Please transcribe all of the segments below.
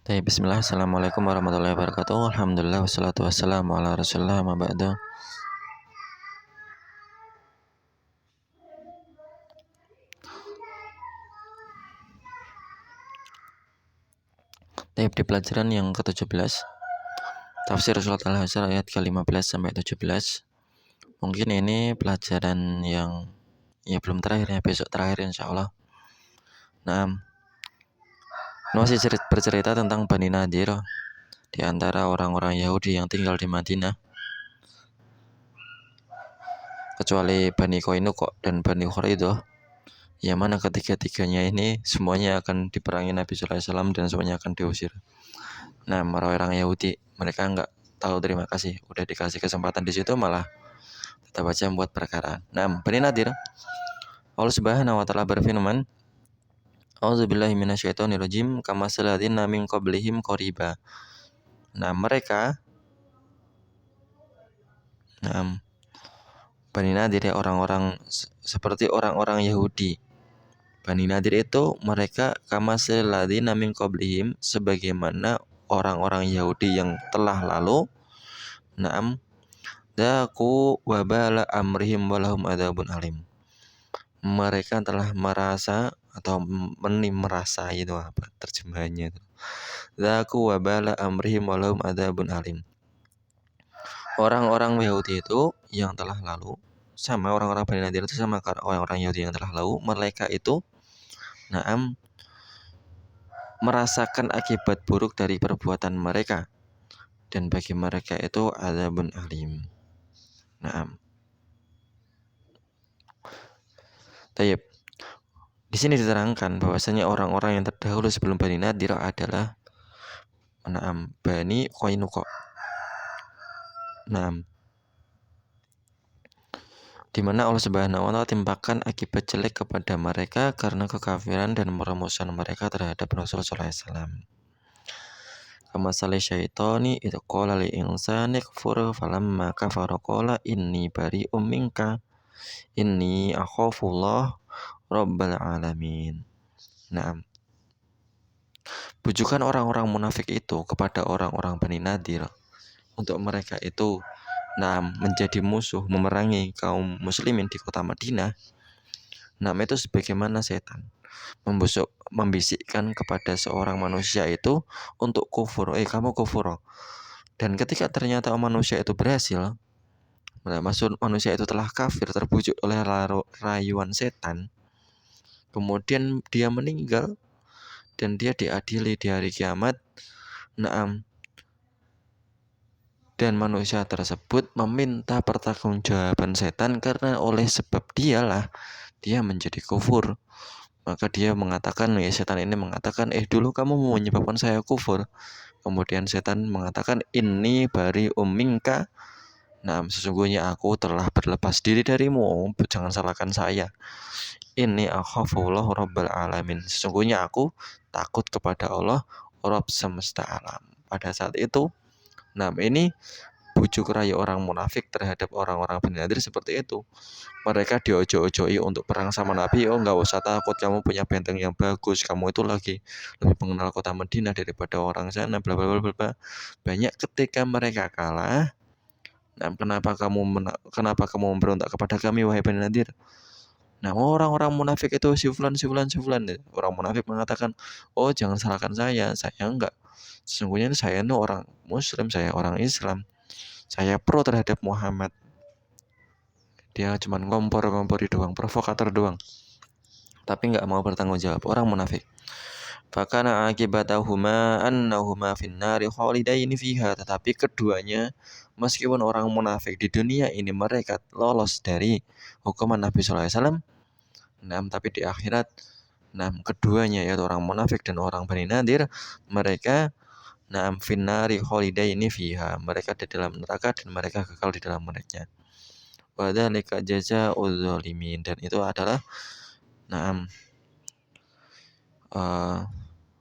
Bismillah, Assalamualaikum warahmatullahi wabarakatuh. Alhamdulillah, wassalatu wassalamu ala rasulillah, ma ba'du. Di pelajaran yang ke-17, tafsir surat Al-Hasyr ayat ke-15 sampai 17. Mungkin ini pelajaran yang belum terakhir ya, besok terakhir insyaallah. Nah, masih bercerita tentang Bani Nadir, di antara orang-orang Yahudi yang tinggal di Madinah, kecuali Bani Qainuqa dan Bani Quraidah, yang mana ketiga-tiganya ini semuanya akan diperangi Nabi sallallahu alaihi wasallam dan semuanya akan diusir. Nah, orang Yahudi, mereka nggak tahu terima kasih, udah dikasih kesempatan di situ malah tetap aja membuat perkara. Nah, Bani Nadir, Allah Subhanahu wa taala berfirman, A'udzubillahi minasyaitonirrajim, kamasaladzina min qablihim qariba. Nah, mereka Bani Nadir ya, orang-orang seperti orang-orang Yahudi. Bani Nadir itu mereka kamasaladzina min qablihim, sebagaimana orang-orang Yahudi yang telah lalu. Naam, daku wabala amrihim walahum adzabun alim. Mereka telah merasa atau merasa itu apa terjemahannya itu. Daku wabala amrihim walahum adzabun alim. Orang-orang Yahudi itu yang telah lalu sama orang-orang Bani Nadir itu sama orang-orang Yahudi yang telah lalu, mereka itu merasakan akibat buruk dari perbuatan mereka, dan bagi mereka itu adzabun alim. Tayyib. Di sini diterangkan bahwasanya orang-orang yang terdahulu sebelum Bani Nadir adalah Bani Qainuqa. Di mana Allah Subhanahu wa taala timpakan akibat jelek kepada mereka karena kekafiran dan permusuhan mereka terhadap Rasul sallallahu alaihi wasallam. Kama salih syaitani itu qala li insani kfur falamma kafara qala inni bari'um minka inni akhafullah rabbal alamin. Bujukan orang-orang munafik itu kepada orang-orang Bani Nadir untuk mereka itu menjadi musuh, memerangi kaum muslimin di kota Madinah. Itu sebagaimana setan membisikkan kepada seorang manusia itu untuk kufur, kamu kufur. Dan ketika ternyata manusia itu berhasil, maksud manusia itu telah kafir, terbujuk oleh rayuan setan, kemudian dia meninggal dan dia diadili di hari kiamat. Dan manusia tersebut meminta pertanggungjawaban setan karena oleh sebab dialah dia menjadi kufur. Maka dia mengatakan, setan ini mengatakan, dulu kamu mau menyebabkan saya kufur. Kemudian setan mengatakan, inni bari'um minka. Sesungguhnya aku telah berlepas diri darimu, jangan salahkan saya. Inni akhafullah rabbal alamin. Sesungguhnya aku takut kepada Allah, Rabb semesta alam. Pada saat itu, ini bujuk rayu orang munafik terhadap orang-orang Bani Nadir seperti itu. Mereka diojo-ojoi untuk perang sama Nabi. Nggak usah takut, kamu punya benteng yang bagus, kamu itu lagi lebih mengenal kota Madinah daripada orang sana, bla bla bla bla. Banyak ketika mereka kalah. Kenapa kamu memberontak kepada kami, wahai Bani Nadir? Orang-orang munafik itu si fulan. Orang munafik mengatakan, jangan salahkan saya enggak. Sesungguhnya saya itu orang Muslim, saya orang Islam. Saya pro terhadap Muhammad. Dia cuma ngompor-ngompori doang, provokator doang, tapi nggak mau bertanggung jawab. Orang munafik. Fakana akibatahuma annahuma finnari khalidaini fiha. Tetapi keduanya, meskipun orang munafik di dunia ini mereka lolos dari hukuman Nabi sallallahu alaihi wasallam, tapi di akhirat, keduanya yaitu orang munafik dan orang Bani Nadir, mereka finnari khalidaini fiha. Mereka di dalam neraka dan mereka kekal di dalam mereka. Wa dzalika jazaa'uz zalimin. Dan itu adalah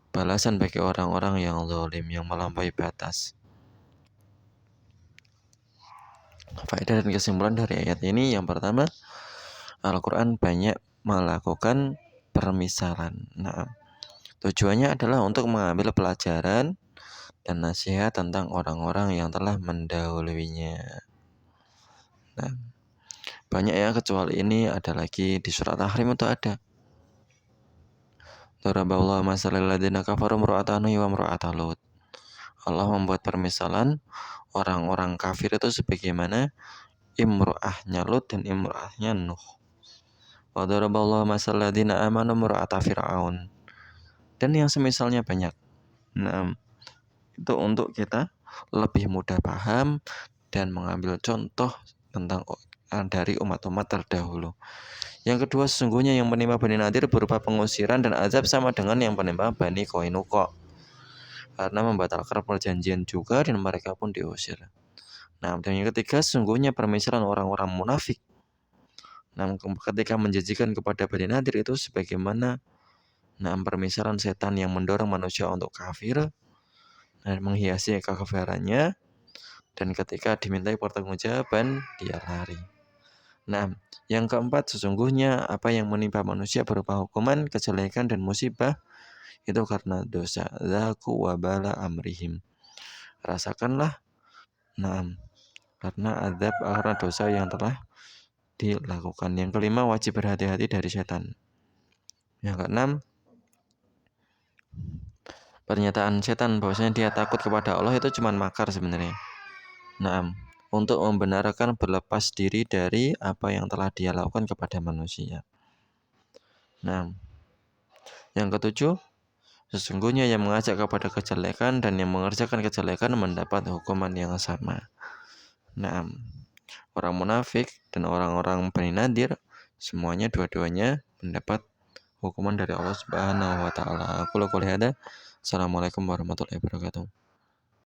balasan bagi orang-orang yang zalim, yang melampaui batas. Faedah dan kesimpulan dari ayat ini, yang pertama, Al-Quran banyak melakukan permisalan. Tujuannya adalah untuk mengambil pelajaran dan nasihat tentang orang-orang yang telah mendahulunya. Nah, banyak ya, kecuali ini ada lagi di surat Tahrim itu ada. Daraballahu masalal ladzina kafaru imra'ata Nuh wa imra'ata Lut. Allah membuat permisalan orang-orang kafir itu sebagaimana imra'ahnya Lut dan imra'ahnya Nuh. Wa daraballahu masalal ladzina amanu imra'ata Fir'aun. Dan yang semisalnya banyak. Nah, itu untuk kita lebih mudah paham dan mengambil contoh tentang dari umat-umat terdahulu. Yang kedua, sesungguhnya yang menimpa Bani Nadir berupa pengusiran dan azab sama dengan yang menimpa Bani Qainuqa, karena membatalkan perjanjian juga dan mereka pun diusir. Nah, dan yang ketiga, sesungguhnya permisalan orang-orang munafik. Nah, ketika menjanjikan kepada Bani Nadir itu sebagaimana permisalan setan yang mendorong manusia untuk kafir dan menghiasi kekafirannya, dan ketika dimintai pertanggungjawaban dia lari. Nah, yang keempat, sesungguhnya apa yang menimpa manusia berupa hukuman, kejelekan dan musibah itu karena dosa. Zaku wabala amrihim. Rasakanlah karena azab karena dosa yang telah dilakukan. Yang kelima, wajib berhati-hati dari setan. Yang keenam, pernyataan setan bahwasanya dia takut kepada Allah itu cuma makar sebenarnya. Untuk membenarkan berlepas diri dari apa yang telah dia lakukan kepada manusia. Yang ketujuh, sesungguhnya yang mengajak kepada kejelekan dan yang mengerjakan kejelekan mendapat hukuman yang sama. Orang munafik dan orang-orang Bani Nadir semuanya dua-duanya mendapat hukuman dari Allah Subhanahu wa taala. Aku qouli hada. Assalamualaikum warahmatullahi wabarakatuh.